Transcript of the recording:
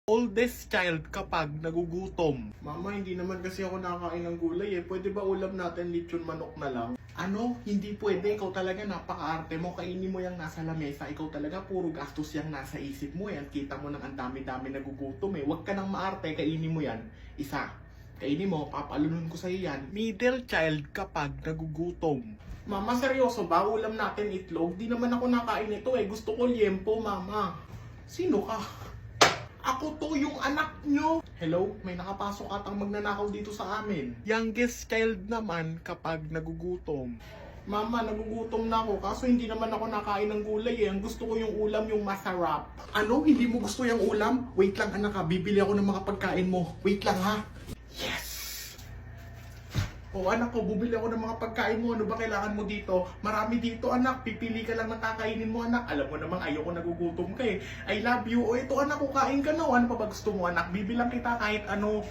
Oldest child kapag nagugutom. Mama, hindi naman kasi ako nakakain ng gulay eh. Pwede ba ulam natin lechon manok na lang? Ano? Hindi pwede. Ikaw talaga napaka-arte mo. Kainin mo yung nasa lamesa. Ikaw talaga puro gastos yung nasa isip mo eh. At kita mo nang ang dami-dami nagugutom eh. Huwag ka nang maarte. Kainin mo yan. Isa. Kainin mo. Papalunon ko sa'yo yan. Middle child kapag nagugutom. Mama, seryoso ba? Ulam natin itlog? Di naman ako nakain ito eh. Gusto ko liempo, mama. Sino ka? Ako to, yung anak nyo. Hello? May nakapasok atang magnanakaw dito sa amin. Youngest child naman kapag nagugutom. Mama, nagugutom na ako kaso hindi naman ako nakain ng gulay eh. Ang gusto ko yung ulam yung masarap. Ano? Hindi mo gusto yung ulam? Wait lang anak ha, bibili ako ng mga pagkain mo. Wait lang ha. Yes! O anak ko, bubili ako ng mga pagkain mo. Ano ba kailangan mo dito? Marami dito anak. Pipili ka lang ng kakainin mo anak. Alam mo namang ayoko nagugutom ka eh. I love you. O ito anak ko, kain ka na. O ano pa ba gusto mo anak? Bibilang kita kahit ano.